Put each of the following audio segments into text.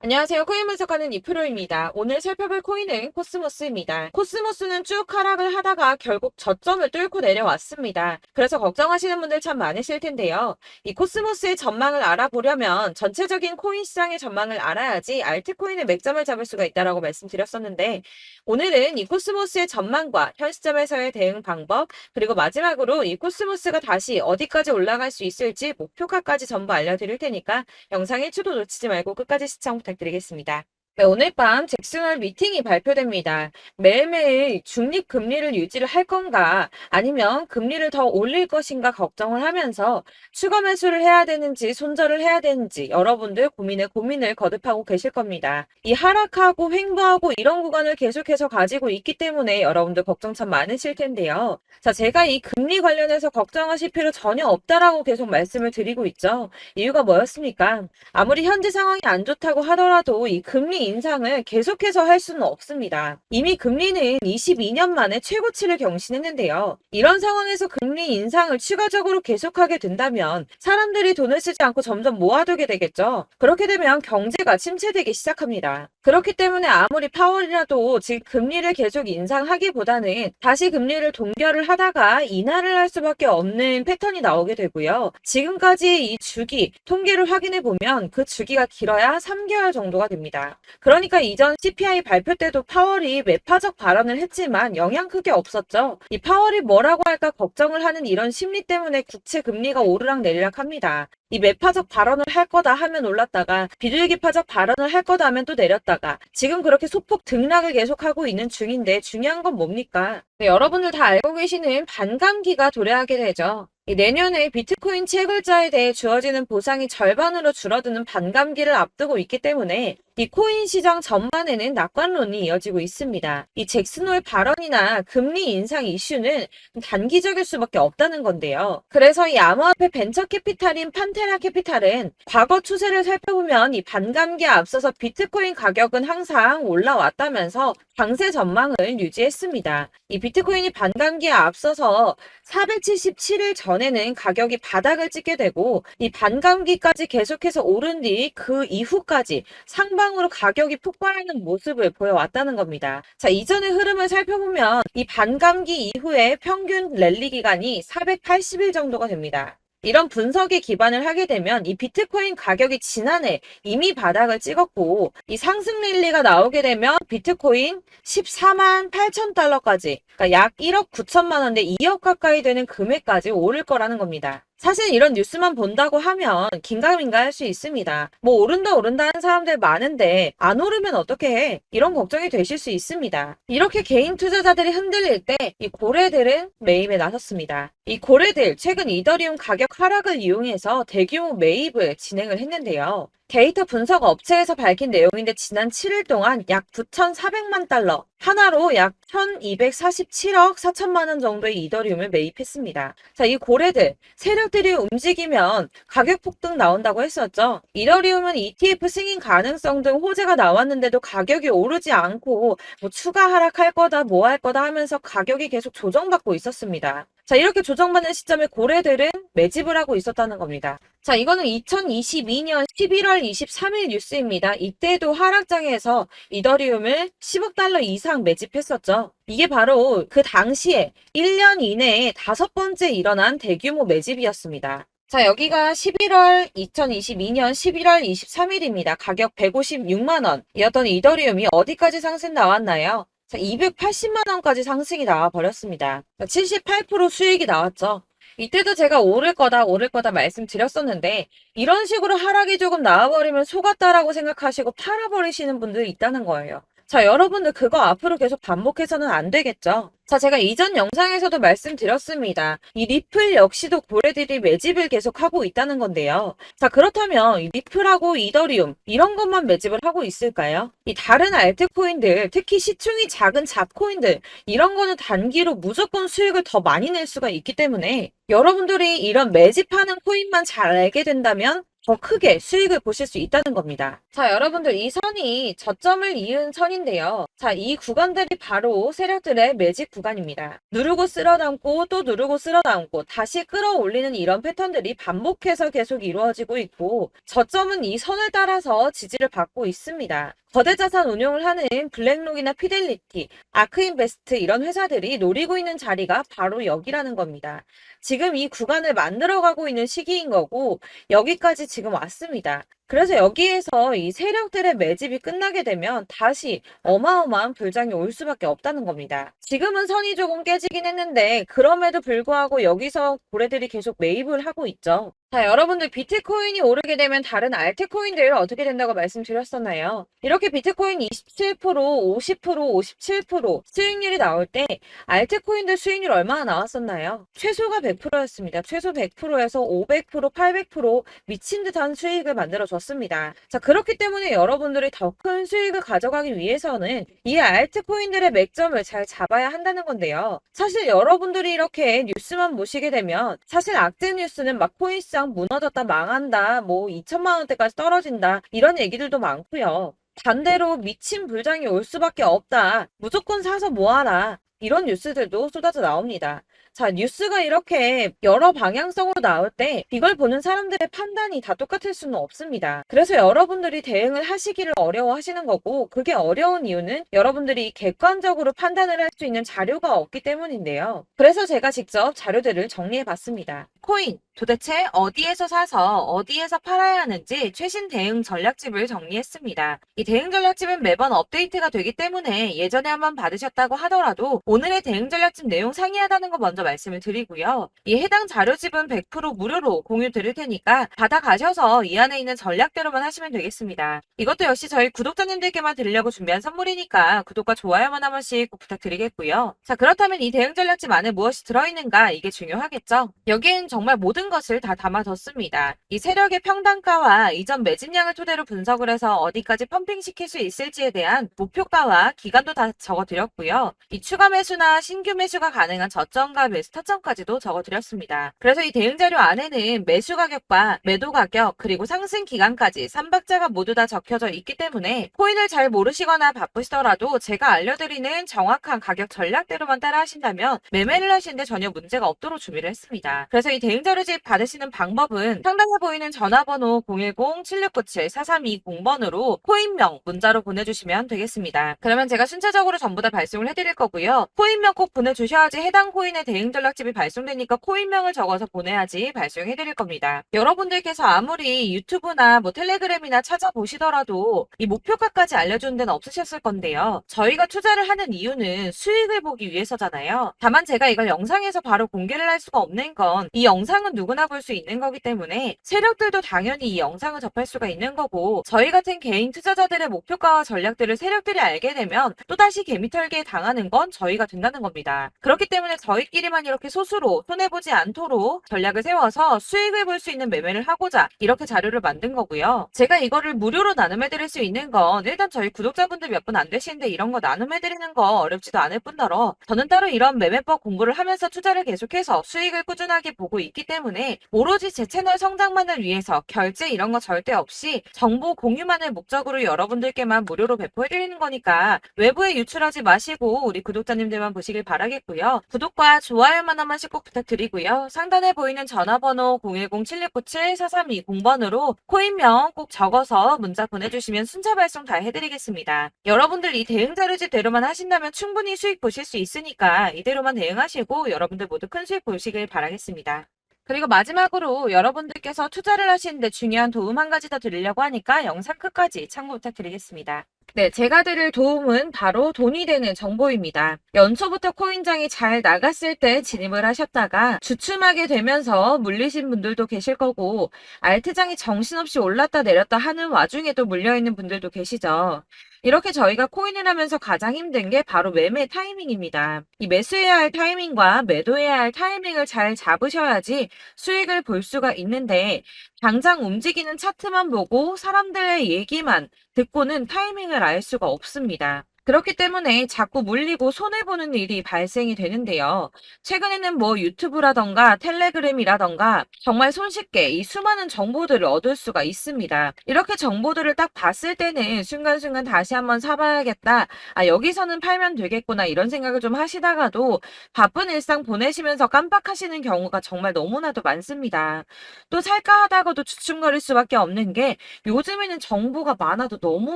안녕하세요. 코인 분석하는 이프로입니다. 오늘 살펴볼 코인은 코스모스입니다. 코스모스는 쭉 하락을 하다가 결국 저점을 뚫고 내려왔습니다. 그래서 걱정하시는 분들 참 많으실 텐데요. 이 코스모스의 전망을 알아보려면 전체적인 코인 시장의 전망을 알아야지 알트코인의 맥점을 잡을 수가 있다고 말씀드렸었는데, 오늘은 이 코스모스의 전망과 현 시점에서의 대응 방법, 그리고 마지막으로 이 코스모스가 다시 어디까지 올라갈 수 있을지 목표가까지 전부 알려드릴 테니까 영상 1초도 놓치지 말고 끝까지 시청 부탁드리겠습니다. 네, 오늘 밤 잭슨홀 미팅이 발표됩니다. 매일매일 중립 금리를 유지를 할 건가 아니면 금리를 더 올릴 것인가 걱정을 하면서 추가 매수를 해야 되는지 손절을 해야 되는지 여러분들 고민을 거듭하고 계실 겁니다. 이 하락하고 횡보하고 이런 구간을 계속해서 가지고 있기 때문에 여러분들 걱정 참 많으실 텐데요. 자, 제가 이 금리 관련해서 걱정하실 필요 전혀 없다라고 계속 말씀을 드리고 있죠. 이유가 뭐였습니까? 아무리 현재 상황이 안 좋다고 하더라도 이 금리 인상을 계속해서 할 수는 없습니다. 이미 금리는 22년 만에 최고치를 경신했는데요. 이런 상황에서 금리 인상을 추가적으로 계속하게 된다면 사람들이 돈을 쓰지 않고 점점 모아두게 되겠죠. 그렇게 되면 경제가 침체되기 시작합니다. 그렇기 때문에 아무리 파월이라도 즉 금리를 계속 인상하기보다는 다시 금리를 동결을 하다가 인하를 할 수밖에 없는 패턴이 나오게 되고요. 지금까지의 이 주기 통계를 확인해 보면 그 주기가 길어야 3개월 정도가 됩니다. 그러니까 이전 CPI 발표 때도 파월이 매파적 발언을 했지만 영향 크게 없었죠. 이 파월이 뭐라고 할까 걱정을 하는 이런 심리 때문에 국채 금리가 오르락 내리락 합니다. 이 매파적 발언을 할 거다 하면 올랐다가 비둘기파적 발언을 할 거다 하면 또 내렸다가 지금 그렇게 소폭 등락을 계속하고 있는 중인데 중요한 건 뭡니까? 네, 여러분들 다 알고 계시는 반감기가 도래하게 되죠. 내년에 비트코인 채굴자에 대해 주어지는 보상이 절반으로 줄어드는 반감기를 앞두고 있기 때문에 이 코인 시장 전반에는 낙관론이 이어지고 있습니다. 이 잭슨홀 발언이나 금리 인상 이슈는 단기적일 수밖에 없다는 건데요. 그래서 이 암호화폐 벤처 캐피탈인 판테라 캐피탈은 과거 추세를 살펴보면 이 반감기에 앞서서 비트코인 가격은 항상 올라왔다면서 강세 전망을 유지했습니다. 이 비트코인이 반감기에 앞서서 477일 전에는 가격이 바닥을 찍게 되고 이 반감기까지 계속해서 오른 뒤 그 이후까지 상방으로 가격이 폭발하는 모습을 보여왔다는 겁니다. 자, 이전의 흐름을 살펴보면 이 반감기 이후에 평균 랠리 기간이 480일 정도가 됩니다. 이런 분석에 기반을 하게 되면 이 비트코인 가격이 지난해 이미 바닥을 찍었고 이 상승 랠리가 나오게 되면 비트코인 14만 8천 달러까지 그러니까 약 1억 9천만 원대 2억 가까이 되는 금액까지 오를 거라는 겁니다. 사실 이런 뉴스만 본다고 하면 긴가민가 할 수 있습니다. 뭐 오른다 하는 사람들 많은데 안 오르면 어떻게 해? 이런 걱정이 되실 수 있습니다. 이렇게 개인 투자자들이 흔들릴 때 이 고래들은 매입에 나섰습니다. 이 고래들 최근 이더리움 가격 하락을 이용해서 대규모 매입을 진행을 했는데요. 데이터 분석 업체에서 밝힌 내용인데 지난 7일 동안 약 9,400만 달러, 하나로 약 1,247억 4천만 원 정도의 이더리움을 매입했습니다. 자, 이 고래들, 세력들이 움직이면 가격 폭등 나온다고 했었죠. 이더리움은 ETF 승인 가능성 등 호재가 나왔는데도 가격이 오르지 않고 뭐 추가 하락할 거다, 뭐 할 거다 하면서 가격이 계속 조정받고 있었습니다. 자, 이렇게 조정받는 시점에 고래들은 매집을 하고 있었다는 겁니다. 자, 이거는 2022년 11월 23일 뉴스입니다. 이때도 하락장에서 이더리움을 10억 달러 이상 매집했었죠. 이게 바로 그 당시에 1년 이내에 5번째 일어난 대규모 매집이었습니다. 자, 여기가 2022년 11월 23일입니다. 가격 156만 원이었던 이더리움이 어디까지 상승 나왔나요? 자, 280만 원까지 상승이 나와 버렸습니다. 78% 수익이 나왔죠. 이때도 제가 오를 거다 말씀드렸었는데 이런 식으로 하락이 조금 나와버리면 속았다라고 생각하시고 팔아버리시는 분들이 있다는 거예요. 자, 여러분들 그거 앞으로 계속 반복해서는 안 되겠죠. 자, 제가 이전 영상에서도 말씀드렸습니다. 이 리플 역시도 고래들이 매집을 계속하고 있다는 건데요. 자, 그렇다면 이 리플하고 이더리움 이런 것만 매집을 하고 있을까요? 이 다른 알트코인들, 특히 시총이 작은 잡코인들 이런 거는 단기로 무조건 수익을 더 많이 낼 수가 있기 때문에 여러분들이 이런 매집하는 코인만 잘 알게 된다면 더 크게 수익을 보실 수 있다는 겁니다. 자, 여러분들 이 선이 저점을 이은 선인데요. 자, 이 구간들이 바로 세력들의 매직 구간입니다. 누르고 쓸어담고 또 누르고 쓸어담고 다시 끌어올리는 이런 패턴들이 반복해서 계속 이루어지고 있고 저점은 이 선을 따라서 지지를 받고 있습니다. 거대 자산 운용을 하는 블랙록이나 피델리티, 아크인베스트 이런 회사들이 노리고 있는 자리가 바로 여기라는 겁니다. 지금 이 구간을 만들어가고 있는 시기인 거고 여기까지 지금 왔습니다. 그래서 여기에서 이 세력들의 매집이 끝나게 되면 다시 어마어마한 불장이 올 수밖에 없다는 겁니다. 지금은 선이 조금 깨지긴 했는데 그럼에도 불구하고 여기서 고래들이 계속 매입을 하고 있죠. 자, 여러분들 비트코인이 오르게 되면 다른 알트코인들 어떻게 된다고 말씀드렸었나요? 이렇게 비트코인 27%, 50%, 57% 수익률이 나올 때 알트코인들 수익률 얼마나 나왔었나요? 최소가 100%였습니다. 최소 100%에서 500%, 800% 미친 듯한 수익을 만들어줬습니다. 자, 그렇기 때문에 여러분들이 더 큰 수익을 가져가기 위해서는 이 알트코인들의 맥점을 잘 잡아야 한다는 건데요. 사실 여러분들이 이렇게 뉴스만 보시게 되면 사실 악재 뉴스는 막 코인시장 무너졌다, 망한다, 뭐 2천만 원대까지 떨어진다 이런 얘기들도 많고요. 반대로 미친 불장이 올 수밖에 없다. 무조건 사서 모아라. 이런 뉴스들도 쏟아져 나옵니다. 자, 뉴스가 이렇게 여러 방향성으로 나올 때 이걸 보는 사람들의 판단이 다 똑같을 수는 없습니다. 그래서 여러분들이 대응을 하시기를 어려워하시는 거고 그게 어려운 이유는 여러분들이 객관적으로 판단을 할 수 있는 자료가 없기 때문인데요. 그래서 제가 직접 자료들을 정리해 봤습니다. 코인, 도대체 어디에서 사서 어디에서 팔아야 하는지 최신 대응 전략집을 정리했습니다. 이 대응 전략집은 매번 업데이트가 되기 때문에 예전에 한번 받으셨다고 하더라도 오늘의 대응 전략집 내용 상이하다는 거 먼저 말씀을 드리고요. 이 해당 자료집은 100% 무료로 공유 드릴 테니까 받아가셔서 이 안에 있는 전략대로만 하시면 되겠습니다. 이것도 역시 저희 구독자님들께만 드리려고 준비한 선물이니까 구독과 좋아요만 한 번씩 꼭 부탁드리겠고요. 자, 그렇다면 이 대응 전략집 안에 무엇이 들어있는가 이게 중요하겠죠? 여기엔 정말 모든 것을 다 담아뒀습니다. 이 세력의 평단가와 이전 매집량을 토대로 분석을 해서 어디까지 펌핑시킬 수 있을지에 대한 목표가와 기간도 다 적어드렸고요. 이 추가 매수나 신규 매수가 가능한 저점과 매수 타점까지도 적어드렸습니다. 그래서 이 대응 자료 안에는 매수 가격과 매도 가격 그리고 상승 기간까지 3박자가 모두 다 적혀져 있기 때문에 코인을 잘 모르시거나 바쁘시더라도 제가 알려드리는 정확한 가격 전략대로만 따라 하신다면 매매를 하시는데 전혀 문제가 없도록 준비를 했습니다. 그래서 이 대응 자료집 받으시는 방법은 상단에 보이는 전화번호 010-7697-4320번으로 코인명 문자로 보내주시면 되겠습니다. 그러면 제가 순차적으로 전부 다 발송을 해드릴 거고요. 코인명 꼭 보내주셔야지 해당 코인의 대응 전략집이 발송되니까 코인명을 적어서 보내야지 발송해드릴 겁니다. 여러분들께서 아무리 유튜브나 뭐 텔레그램이나 찾아보시더라도 이 목표가까지 알려주는 데는 없으셨을 건데요. 저희가 투자를 하는 이유는 수익을 보기 위해서잖아요. 다만 제가 이걸 영상에서 바로 공개를 할 수가 없는 건 이 영상은 누구나 볼 수 있는 거기 때문에 세력들도 당연히 이 영상을 접할 수가 있는 거고 저희 같은 개인 투자자들의 목표가와 전략들을 세력들이 알게 되면 또다시 개미털기에 당하는 건 저희가 된다는 겁니다. 그렇기 때문에 저희끼리만 이렇게 소수로 손해보지 않도록 전략을 세워서 수익을 볼 수 있는 매매를 하고자 이렇게 자료를 만든 거고요. 제가 이거를 무료로 나눔해드릴 수 있는 건 일단 저희 구독자분들 몇 분 안 되시는데 이런 거 나눔해드리는 거 어렵지도 않을 뿐더러 저는 따로 이런 매매법 공부를 하면서 투자를 계속해서 수익을 꾸준하게 보고 있기 때문에 오로지 제 채널 성장만을 위해서 결제 이런 거 절대 없이 정보 공유만을 목적으로 여러분들께만 무료로 배포해드리는 거니까 외부에 유출하지 마시고 우리 구독자님들만 보시길 바라겠고요. 구독과 좋아요만 한 번씩 꼭 부탁드리고요. 상단에 보이는 전화번호 010-7697-4320번으로 코인명 꼭 적어서 문자 보내주시면 순차 발송 다 해드리겠습니다. 여러분들 이 대응 자료집대로만 하신다면 충분히 수익 보실 수 있으니까 이대로만 대응하시고 여러분들 모두 큰 수익 보시길 바라겠습니다. 그리고 마지막으로 여러분들께서 투자를 하시는데 중요한 도움 한 가지 더 드리려고 하니까 영상 끝까지 참고 부탁드리겠습니다. 네, 제가 드릴 도움은 바로 돈이 되는 정보입니다. 연초부터 코인장이 잘 나갔을 때 진입을 하셨다가 주춤하게 되면서 물리신 분들도 계실 거고 알트장이 정신없이 올랐다 내렸다 하는 와중에도 물려있는 분들도 계시죠. 이렇게 저희가 코인을 하면서 가장 힘든 게 바로 매매 타이밍입니다. 이 매수해야 할 타이밍과 매도해야 할 타이밍을 잘 잡으셔야지 수익을 볼 수가 있는데 당장 움직이는 차트만 보고 사람들의 얘기만 듣고는 타이밍을 알 수가 없습니다. 그렇기 때문에 자꾸 물리고 손해보는 일이 발생이 되는데요. 최근에는 뭐 유튜브라던가 텔레그램이라던가 정말 손쉽게 이 수많은 정보들을 얻을 수가 있습니다. 이렇게 정보들을 딱 봤을 때는 순간순간 다시 한번 사봐야겠다. 아, 여기서는 팔면 되겠구나. 이런 생각을 좀 하시다가도 바쁜 일상 보내시면서 깜빡하시는 경우가 정말 너무나도 많습니다. 또 살까 하다가도 주춤거릴 수밖에 없는 게 요즘에는 정보가 많아도 너무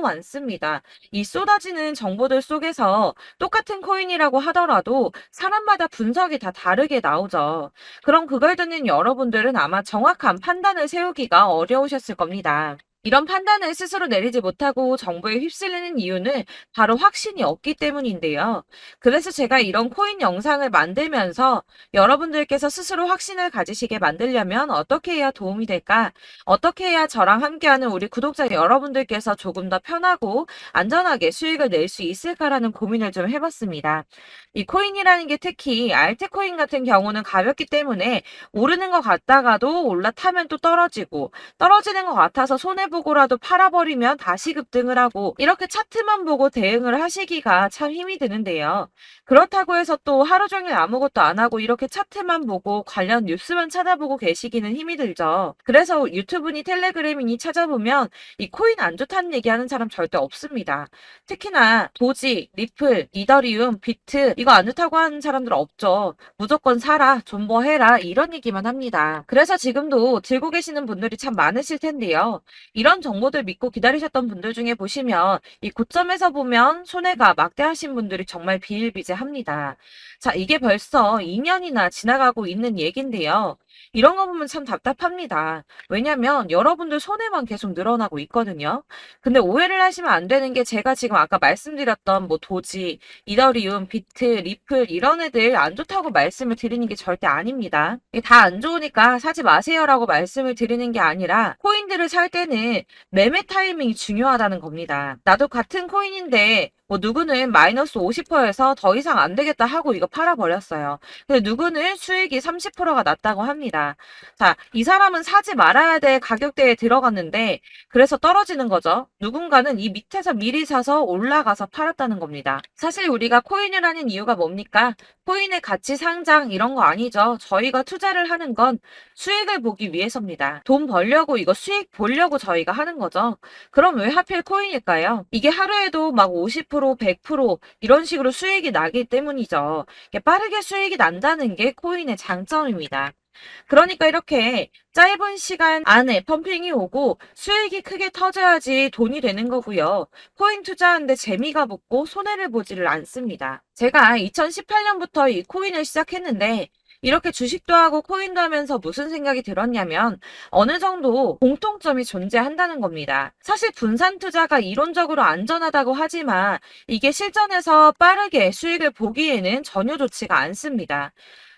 많습니다. 이 쏟아지는 정보들 속에서 똑같은 코인이라고 하더라도 사람마다 분석이 다 다르게 나오죠. 그럼 그걸 듣는 여러분들은 아마 정확한 판단을 세우기가 어려우셨을 겁니다. 이런 판단을 스스로 내리지 못하고 정보에 휩쓸리는 이유는 바로 확신이 없기 때문인데요. 그래서 제가 이런 코인 영상을 만들면서 여러분들께서 스스로 확신을 가지시게 만들려면 어떻게 해야 도움이 될까? 어떻게 해야 저랑 함께하는 우리 구독자 여러분들께서 조금 더 편하고 안전하게 수익을 낼 수 있을까라는 고민을 좀 해봤습니다. 이 코인이라는 게 특히 알트코인 같은 경우는 가볍기 때문에 오르는 것 같다가도 올라타면 또 떨어지고 떨어지는 것 같아서 손해보고라도 팔아버리면 다시 급등을 하고 이렇게 차트만 보고 대응을 하시기가 참 힘이 드는데요. 그렇다고 해서 또 하루 종일 아무것도 안 하고 이렇게 차트만 보고 관련 뉴스만 찾아보고 계시기는 힘이 들죠. 그래서 유튜브니 텔레그램이니 찾아보면 이 코인 안 좋다는 얘기하는 사람 절대 없습니다. 특히나 도지, 리플, 이더리움, 비트 이거 안 좋다고 하는 사람들 없죠. 무조건 사라, 존버해라 이런 얘기만 합니다. 그래서 지금도 들고 계시는 분들이 참 많으실 텐데요. 이런 정보들 믿고 기다리셨던 분들 중에 보시면 이 고점에서 보면 손해가 막대하신 분들이 정말 비일비재합니다. 자, 이게 벌써 2년이나 지나가고 있는 얘긴데요. 이런 거 보면 참 답답합니다. 왜냐면 여러분들 손해만 계속 늘어나고 있거든요. 근데 오해를 하시면 안 되는 게 제가 지금 아까 말씀드렸던 뭐 도지, 이더리움, 비트, 리플 이런 애들 안 좋다고 말씀을 드리는 게 절대 아닙니다. 다 안 좋으니까 사지 마세요라고 말씀을 드리는 게 아니라 코인들을 살 때는 매매 타이밍이 중요하다는 겁니다. 나도 같은 코인인데 뭐 누구는 마이너스 50%에서 더 이상 안 되겠다 하고 이거 팔아버렸어요. 근데 누구는 수익이 30%가 났다고 합니다. 자, 이 사람은 사지 말아야 될 가격대에 들어갔는데 그래서 떨어지는 거죠. 누군가는 이 밑에서 미리 사서 올라가서 팔았다는 겁니다. 사실 우리가 코인을 하는 이유가 뭡니까? 코인의 가치 상장 이런 거 아니죠. 저희가 투자를 하는 건 수익을 보기 위해서입니다. 돈 벌려고 이거 수익 보려고 저희가 하는 거죠. 그럼 왜 하필 코인일까요? 이게 하루에도 막 50%, 100% 이런 식으로 수익이 나기 때문이죠. 빠르게 수익이 난다는 게 코인의 장점입니다. 그러니까 이렇게 짧은 시간 안에 펌핑이 오고 수익이 크게 터져야지 돈이 되는 거고요. 코인 투자하는데 재미가 붙고 손해를 보지를 않습니다. 제가 2018년부터 이 코인을 시작했는데 이렇게 주식도 하고 코인도 하면서 무슨 생각이 들었냐면 어느 정도 공통점이 존재한다는 겁니다. 사실 분산 투자가 이론적으로 안전하다고 하지만 이게 실전에서 빠르게 수익을 보기에는 전혀 좋지가 않습니다.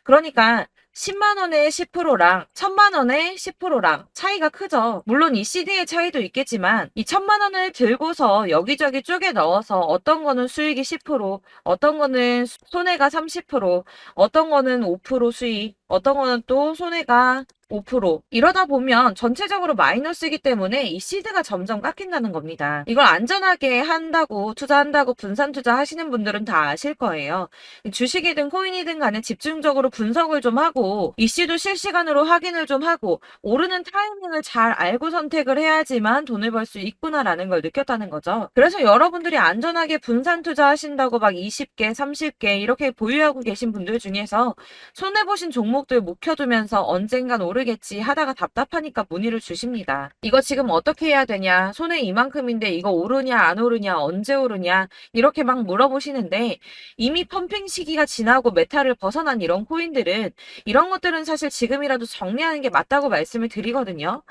그러니까 10만 원에 10%랑 1000만 원에 10%랑 차이가 크죠. 물론 이 CD의 차이도 있겠지만 이 1000만 원을 들고서 여기저기 쪼개 넣어서 어떤 거는 수익이 10%, 어떤 거는 손해가 30%, 어떤 거는 5% 수익, 어떤 거는 또 손해가 5% 이러다 보면 전체적으로 마이너스이기 때문에 이 시드가 점점 깎인다는 겁니다. 이걸 안전하게 한다고 투자한다고 분산 투자하시는 분들은 다 아실 거예요. 주식이든 코인이든 간에 집중적으로 분석을 좀 하고 이슈도 실시간으로 확인을 좀 하고 오르는 타이밍을 잘 알고 선택을 해야지만 돈을 벌 수 있구나라는 걸 느꼈다는 거죠. 그래서 여러분들이 안전하게 분산 투자하신다고 막 20개, 30개 이렇게 보유하고 계신 분들 중에서 손해보신 종목들 묵혀두면서 언젠간 오르겠지 하다가 답답하니까 문의를 주십니다. 이거 지금 어떻게 해야 되냐? 손해 이만큼인데 이거 오르냐 안 오르냐 언제 오르냐 이렇게 막 물어보시는데 이미 펌핑 시기가 지나고 메타를 벗어난 이런 코인들은 이런 것들은 사실 지금이라도 정리하는 게 맞다고 말씀을 드리거든요.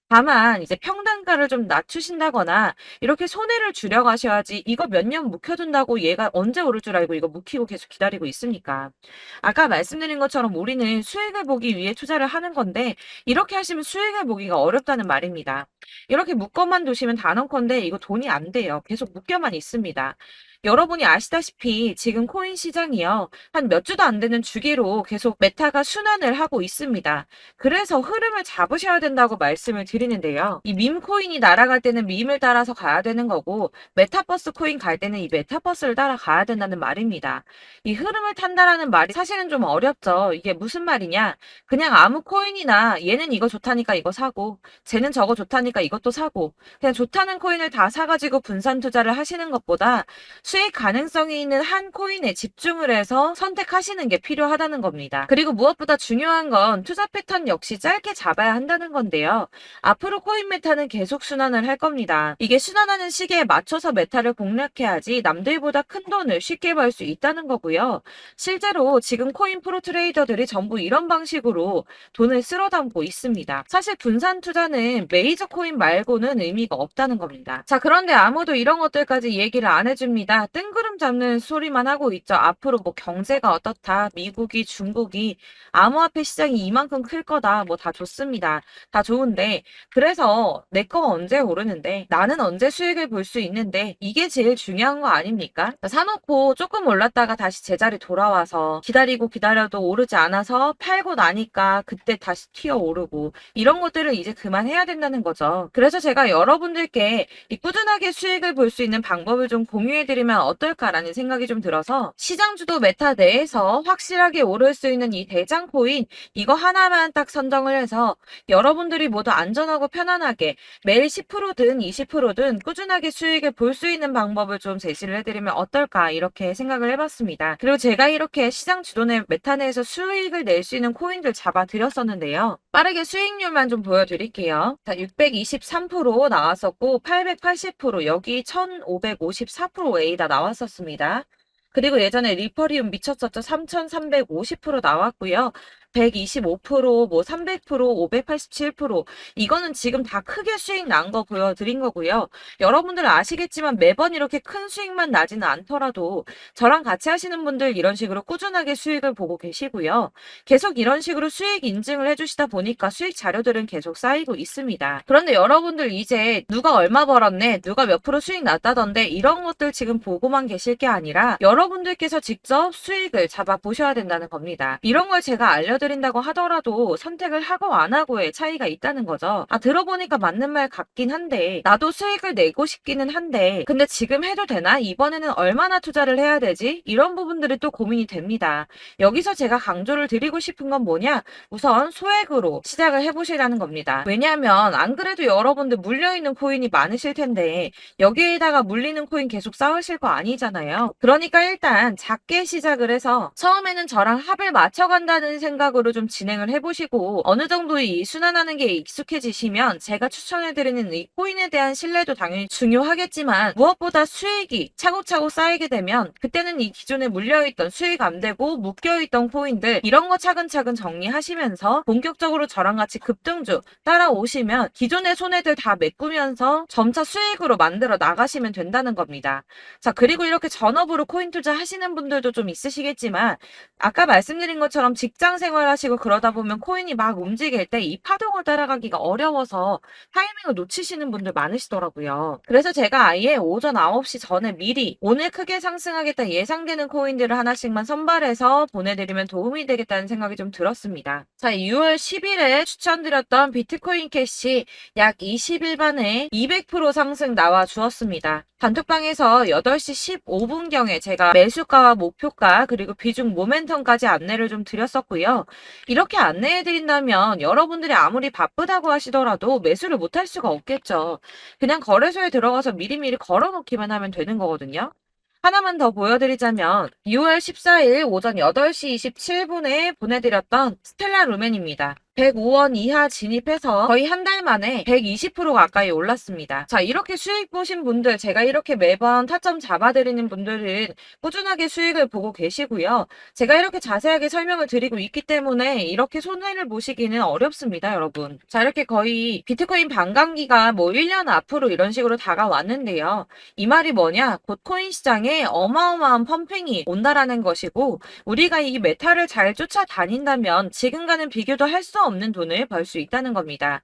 다만 이제 평단가를 좀 낮추신다거나 이렇게 손해를 줄여가셔야지 이거 몇 년 묵혀둔다고 얘가 언제 오를 줄 알고 이거 묵히고 계속 기다리고 있습니까? 아까 말씀드린 것처럼 우리는 수익을 보기 위해 투자를 하는 건데 이렇게 하시면 수익을 보기가 어렵다는 말입니다. 이렇게 묶어만 두시면 단언컨대 이거 돈이 안 돼요. 계속 묶여만 있습니다. 여러분이 아시다시피 지금 코인 시장이요. 한 몇 주도 안 되는 주기로 계속 메타가 순환을 하고 있습니다. 그래서 흐름을 잡으셔야 된다고 말씀을 드립니다. 드리는데요. 이 밈 코인이 날아갈 때는 밈을 따라서 가야 되는 거고 메타버스 코인 갈 때는 이 메타버스를 따라가야 된다는 말입니다. 이 흐름을 탄다라는 말이 사실은 좀 어렵죠. 이게 무슨 말이냐? 그냥 아무 코인이나 얘는 이거 좋다니까 이거 사고 쟤는 저거 좋다니까 이것도 사고 그냥 좋다는 코인을 다 사가지고 분산 투자를 하시는 것보다 수익 가능성이 있는 한 코인에 집중을 해서 선택하시는 게 필요하다는 겁니다. 그리고 무엇보다 중요한 건 투자 패턴 역시 짧게 잡아야 한다는 건데요. 앞으로 코인 메타는 계속 순환을 할 겁니다. 이게 순환하는 시기에 맞춰서 메타를 공략해야지 남들보다 큰 돈을 쉽게 벌 수 있다는 거고요. 실제로 지금 코인 프로 트레이더들이 전부 이런 방식으로 돈을 쓸어 담고 있습니다. 사실 분산 투자는 메이저 코인 말고는 의미가 없다는 겁니다. 자, 그런데 아무도 이런 것들까지 얘기를 안 해줍니다. 뜬구름 잡는 소리만 하고 있죠. 앞으로 뭐 경제가 어떻다, 미국이, 중국이, 암호화폐 시장이 이만큼 클 거다, 뭐 다 좋습니다. 다 좋은데, 그래서 내 거 언제 오르는데, 나는 언제 수익을 볼 수 있는데, 이게 제일 중요한 거 아닙니까? 사놓고 조금 올랐다가 다시 제자리 돌아와서 기다리고 기다려도 오르지 않아서 팔고 나니까 그때 다시 튀어 오르고, 이런 것들을 이제 그만해야 된다는 거죠. 그래서 제가 여러분들께 이 꾸준하게 수익을 볼 수 있는 방법을 좀 공유해드리면 어떨까라는 생각이 좀 들어서 시장주도 메타 내에서 확실하게 오를 수 있는 이 대장 코인 이거 하나만 딱 선정을 해서 여러분들이 모두 안전하고 편안하게 매일 10%든 20%든 꾸준하게 수익을 볼 수 있는 방법을 좀 제시를 해드리면 어떨까 이렇게 생각을 해봤습니다. 그리고 제가 이렇게 시장 주도내 메타 내에서 수익을 낼 수 있는 코인들 잡아드렸었는데요. 빠르게 수익률만 좀 보여드릴게요. 자, 623% 나왔었고 880% 여기 1554% 다 나왔었습니다. 그리고 예전에 리퍼리움 미쳤었죠. 3350% 나왔고요. 125%, 뭐 300%, 587% 이거는 지금 다 크게 수익 난 거 보여드린 거고요. 여러분들 아시겠지만 매번 이렇게 큰 수익만 나지는 않더라도 저랑 같이 하시는 분들 이런 식으로 꾸준하게 수익을 보고 계시고요. 계속 이런 식으로 수익 인증을 해주시다 보니까 수익 자료들은 계속 쌓이고 있습니다. 그런데 여러분들 이제 누가 얼마 벌었네, 누가 몇 프로 수익 났다던데 이런 것들 지금 보고만 계실 게 아니라 여러분들께서 직접 수익을 잡아 보셔야 된다는 겁니다. 이런 걸 제가 알려드린다고 하더라도 선택을 하고 안 하고의 차이가 있다는 거죠. 아, 들어보니까 맞는 말 같긴 한데 나도 수익을 내고 싶기는 한데 근데 지금 해도 되나? 이번에는 얼마나 투자를 해야 되지? 이런 부분들이 또 고민이 됩니다. 여기서 제가 강조를 드리고 싶은 건 뭐냐? 우선 소액으로 시작을 해보시라는 겁니다. 왜냐하면 안 그래도 여러분들 물려있는 코인이 많으실 텐데 여기에다가 물리는 코인 계속 쌓으실 거 아니잖아요. 그러니까 일단 작게 시작을 해서 처음에는 저랑 합을 맞춰간다는 생각으로 좀 진행을 해보시고 어느 정도 이 순환하는 게 익숙해지시면 제가 추천해드리는 이 코인에 대한 신뢰도 당연히 중요하겠지만 무엇보다 수익이 차곡차곡 쌓이게 되면 그때는 이 기존에 물려있던 수익 안 되고 묶여있던 코인들 이런 거 차근차근 정리하시면서 본격적으로 저랑 같이 급등주 따라오시면 기존의 손해들 다 메꾸면서 점차 수익으로 만들어 나가시면 된다는 겁니다. 자, 그리고 이렇게 전업으로 코인 투자 하시는 분들도 좀 있으시겠지만 아까 말씀드린 것처럼 직장 생활하시고 그러다 보면 코인이 막 움직일 때 이 파동을 따라가기가 어려워서 타이밍을 놓치시는 분들 많으시더라고요. 그래서 제가 아예 오전 9시 전에 미리 오늘 크게 상승하겠다 예상되는 코인들을 하나씩만 선발해서 보내드리면 도움이 되겠다는 생각이 좀 들었습니다. 자, 6월 10일에 추천드렸던 비트코인 캐시 약 20일 만에 200% 상승 나와 주었습니다. 단톡방에서 8시 15분경에 제가 매수가와 목표가 그리고 비중 모멘텀까지 안내를 좀 드렸었고요. 이렇게 안내해드린다면 여러분들이 아무리 바쁘다고 하시더라도 매수를 못할 수가 없겠죠. 그냥 거래소에 들어가서 미리미리 걸어놓기만 하면 되는 거거든요. 하나만 더 보여드리자면 6월 14일 오전 8시 27분에 보내드렸던 스텔라 루멘입니다. 105원 이하 진입해서 거의 한 달 만에 120% 가까이 올랐습니다. 자, 이렇게 수익 보신 분들, 제가 이렇게 매번 타점 잡아드리는 분들은 꾸준하게 수익을 보고 계시고요. 제가 이렇게 자세하게 설명을 드리고 있기 때문에 이렇게 손해를 보시기는 어렵습니다, 여러분. 자, 이렇게 거의 비트코인 반감기가 뭐 1년 앞으로 이런 식으로 다가왔는데요. 이 말이 뭐냐? 곧 코인 시장에 어마어마한 펌핑이 온다라는 것이고 우리가 이 메타를 잘 쫓아다닌다면 지금과는 비교도 할 수 없는 돈을 벌 수 있다는 겁니다.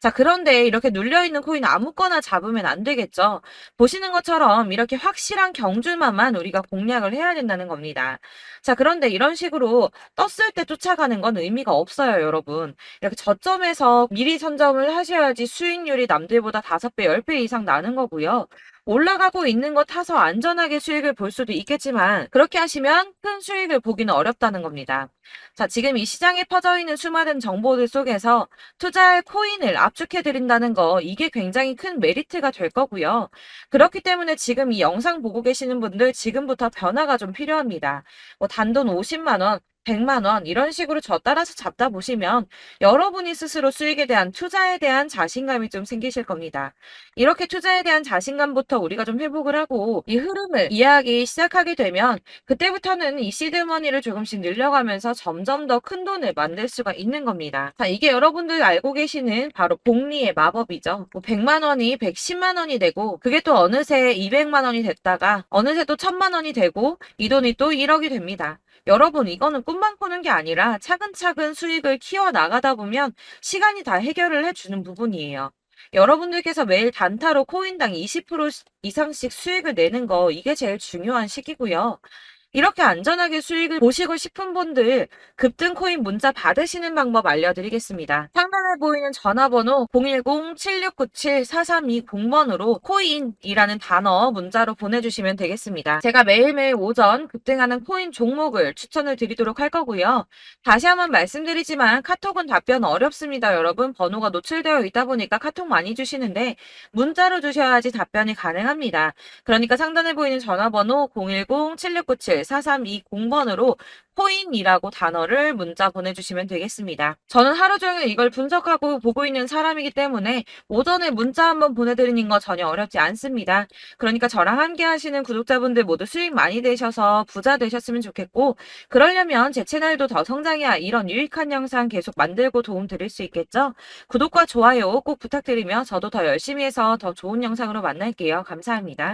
자, 그런데 이렇게 눌려있는 코인 아무거나 잡으면 안 되겠죠. 보시는 것처럼 이렇게 확실한 경주만만 우리가 공략을 해야 된다는 겁니다. 자, 그런데 이런 식으로 떴을 때 쫓아가는 건 의미가 없어요, 여러분. 이렇게 저점에서 미리 선점을 하셔야지 수익률이 남들보다 5배, 10배 이상 나는 거고요. 올라가고 있는 거 타서 안전하게 수익을 볼 수도 있겠지만 그렇게 하시면 큰 수익을 보기는 어렵다는 겁니다. 자, 지금 이 시장에 퍼져 있는 수많은 정보들 속에서 투자할 코인을 압축해 드린다는 거 이게 굉장히 큰 메리트가 될 거고요. 그렇기 때문에 지금 이 영상 보고 계시는 분들 지금부터 변화가 좀 필요합니다. 뭐 단돈 50만 원, 100만 원 이런 식으로 저 따라서 잡다 보시면 여러분이 스스로 수익에 대한 투자에 대한 자신감이 좀 생기실 겁니다. 이렇게 투자에 대한 자신감부터 우리가 좀 회복을 하고 이 흐름을 이해하기 시작하게 되면 그때부터는 이 시드머니를 조금씩 늘려가면서 점점 더 큰 돈을 만들 수가 있는 겁니다. 자, 이게 여러분들 알고 계시는 바로 복리의 마법이죠. 뭐 100만 원이 110만 원이 되고 그게 또 어느새 200만 원이 됐다가 어느새 또 1000만 원이 되고 이 돈이 또 1억이 됩니다. 여러분, 이거는 꿈만 꾸는 게 아니라 차근차근 수익을 키워 나가다 보면 시간이 다 해결을 해주는 부분이에요. 여러분들께서 매일 단타로 코인당 20% 이상씩 수익을 내는 거 이게 제일 중요한 시기고요. 이렇게 안전하게 수익을 보시고 싶은 분들 급등 코인 문자 받으시는 방법 알려드리겠습니다. 상단에 보이는 전화번호 010-7697-4320번으로 코인이라는 단어 문자로 보내주시면 되겠습니다. 제가 매일매일 오전 급등하는 코인 종목을 추천을 드리도록 할 거고요. 다시 한번 말씀드리지만 카톡은 답변 어렵습니다. 여러분, 번호가 노출되어 있다 보니까 카톡 많이 주시는데 문자로 주셔야지 답변이 가능합니다. 그러니까 상단에 보이는 전화번호 010-7697-4320번으로 코인이라고 단어를 문자 보내주시면 되겠습니다. 저는 하루 종일 이걸 분석하고 보고 있는 사람이기 때문에 오전에 문자 한번 보내드리는 거 전혀 어렵지 않습니다. 그러니까 저랑 함께 하시는 구독자분들 모두 수익 많이 되셔서 부자 되셨으면 좋겠고 그러려면 제 채널도 더 성장해야 이런 유익한 영상 계속 만들고 도움 드릴 수 있겠죠? 구독과 좋아요 꼭 부탁드리며 저도 더 열심히 해서 더 좋은 영상으로 만날게요. 감사합니다.